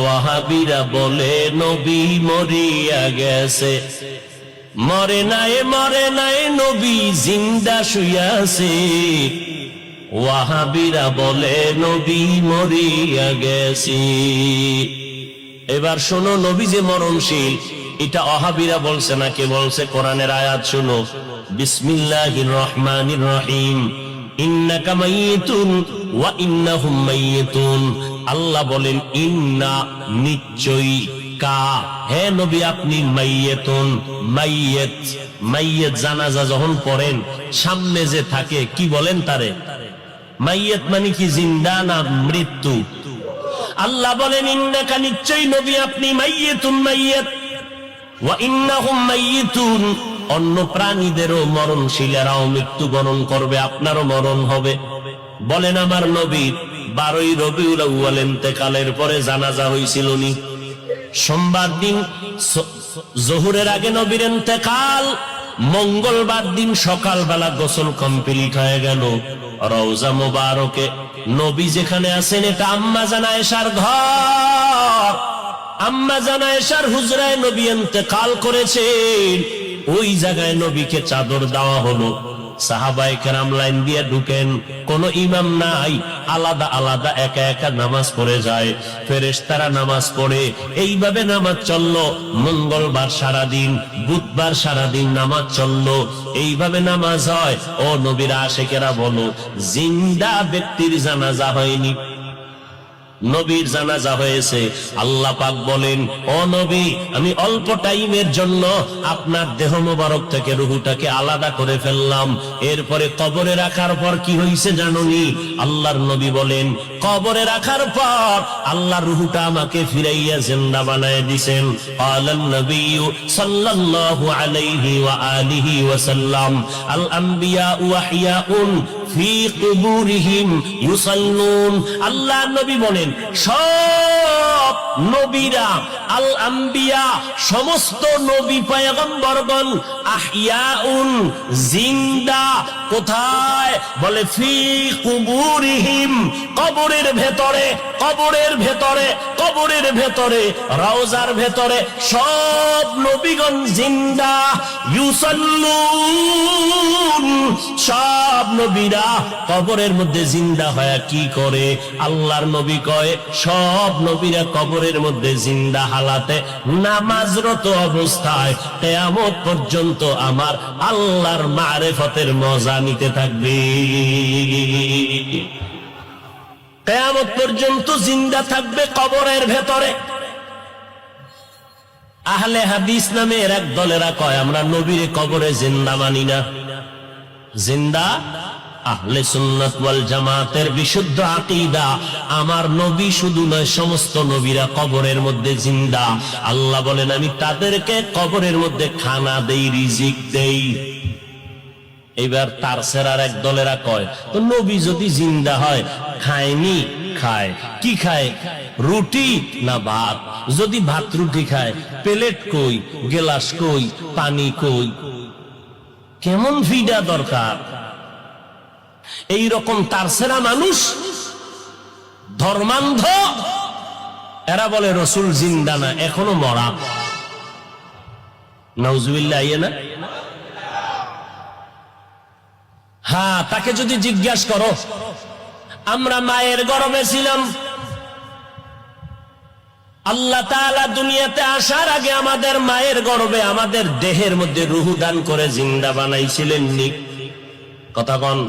ওয়াহাবিরা বলে নবী মরিয়া গেছে, মরে নাই নবী জিন্দা শুইয়াছে। ওয়াহাবিরা বলে নবী মরিয়া গেছে। এবার শোনো, নবী যে মরণশীল এটা ওয়াহাবিরা বলছে না, কে বলছে? কোরআনের আয়াত শোনো, বিসমিল্লাহির রহমানির রহিম, ইন্নাকা মাইয়িতুন ওয়া ইন্নাহুম মাইয়িতুন। আল্লাহ বলেন ইন্না, নিশ্চয়ই, কা, হে নবী আপনি মাইয়িতুন, মাইয়িত, মাইয়িত জানাজা যখন পড়েন সামনে যে থাকে কি বলেন তারে? মাইয়িত মানে কি, জিন্দা না মৃত্যু? আল্লাহ বলেন ইন্নাকা, নিশ্চয়ই নবী আপনি, মাইয়িতুন, মাইয়িত, ওয়া ইন্নাহুম মাইয়িতুন, অন্য প্রাণীদেরও মরণশীলেরাও মৃত্যুবরণ করবে, আপনারও মরণ হবে। বলেন আমার নবীর 12ই রবিউল আউয়াল ইন্তেকালের পরে জানাজা হয়েছিল নি? সোমবার দিন জোহরের আগে নবীর ইন্তেকাল, মঙ্গলবার দিন সকালবেলা গোসল কমপ্লিট হয়ে গেল। রওজা মুবারকে নবী যেখানে আছেন এটা আম্মা জান আয়েশার ঘর। আম্মা জান আয়েশার হুজরায় নবী ইন্তেকাল করেছেন। ওই জায়গায় নবীকে চাদর দেওয়া হলো। সাহাবায়ে কেরাম লাইন দিয়ে ঢুকেন, কোন ইমাম নাই, আলাদা আলাদা একা একা নামাজ পড়ে যায়। ফেরেশতারা নামাজ পড়ে, এইভাবে নামাজ চললো। মঙ্গলবার সারাদিন, বুধবার সারাদিন নামাজ চললো, এইভাবে নামাজ হয়। ও নবীর আশিকেরা বলো, জিন্দা ব্যক্তির জানাজা হয়নি, নবীর জানাজা হয়েছে। আল্লাহ পাক বলেন, ও নবী, আমি অল্প টাইমের জন্য আপনার দেহ মোবারক থেকে রূহটাকে আলাদা করে ফেললাম। এরপরে কবরে রাখার পর কি হয়েছে জানোনি? আল্লাহর নবী বলেন, কবরে রাখার পর আল্লাহ রূহটা আমাকে ফিরাইয়া জিন্দা বানায় দিবেন। আলান নবী সাল্লাল্লাহু আলাইহি ওয়া আলিহি ওয়াসাল্লাম, আল আম্বিয়া ওয়াহিয়াউন ফি কুবুরিহিম ইউসাল্লুন। আল্লাহ নবী বলেন, সব নবীরা, আল আম্বিয়া, সমস্ত নবী পয়গম্বরগণ, আহইয়াউন, জিন্দা, কোথায়? বলে ফি কুবুরিহিম, কবরের ভেতরে, কবরের ভেতরে, কবরের ভেতরে, রওজার ভেতরে সব নবীগণ জিন্দা। ইউসাল্লুন, সব নবীরা কবরের মধ্যে জিন্দা হয়ে কি করে? আল্লাহর নবী কয়, সব নবীরা কবরের মধ্যে জিন্দা হালাতে নামাজরত অবস্থায় কিয়ামত পর্যন্ত আমার আল্লাহর মারিফতের মজা নিতে থাকবে। কিয়ামত পর্যন্ত জিন্দা থাকবে কবরের ভেতরে। আহলে হাদিস নামের এক দলেরা কয়, আমরা নবীর কবরে জিন্দা মানি না। জিন্দা আহলে সুন্নাত ওয়াল জামাতের বিশুদ্ধ আকীদা, আমার নবী শুধু নয়, সমস্ত নবীরা কবরের মধ্যে জিন্দা। আল্লাহ বলেন, আমি তাদেরকে কবরের মধ্যে খানা দেই, রিজিক দেই। এবার তার সেরার এক দলেরা কয়, তো নবী যদি জিন্দা হয়, খায়নি? খায়। কি খায়? রুটি না ভাত? যদি ভাত রুটি খায়, প্লেট কই, গেলাস কই, পানি কই? কেমন ফিডা দরকার? এই রকম তারসেরা মানুষ, ধর্মান্ধ, এরা বলে রসুল জিন্দা না, এখনো মরা। নাউজুবিল্লাহ, না? হ্যাঁ, তাকে যদি জিজ্ঞাসা করো, আমরা মায়ের গর্ভে ছিলাম, আল্লাহ তাআলা দুনিয়াতে আসার আগে আমাদের মায়ের গর্ভে, আমাদের দেহের মধ্যে রূহ দান করে জিন্দা বানাইছিলেন নি? কথা কন।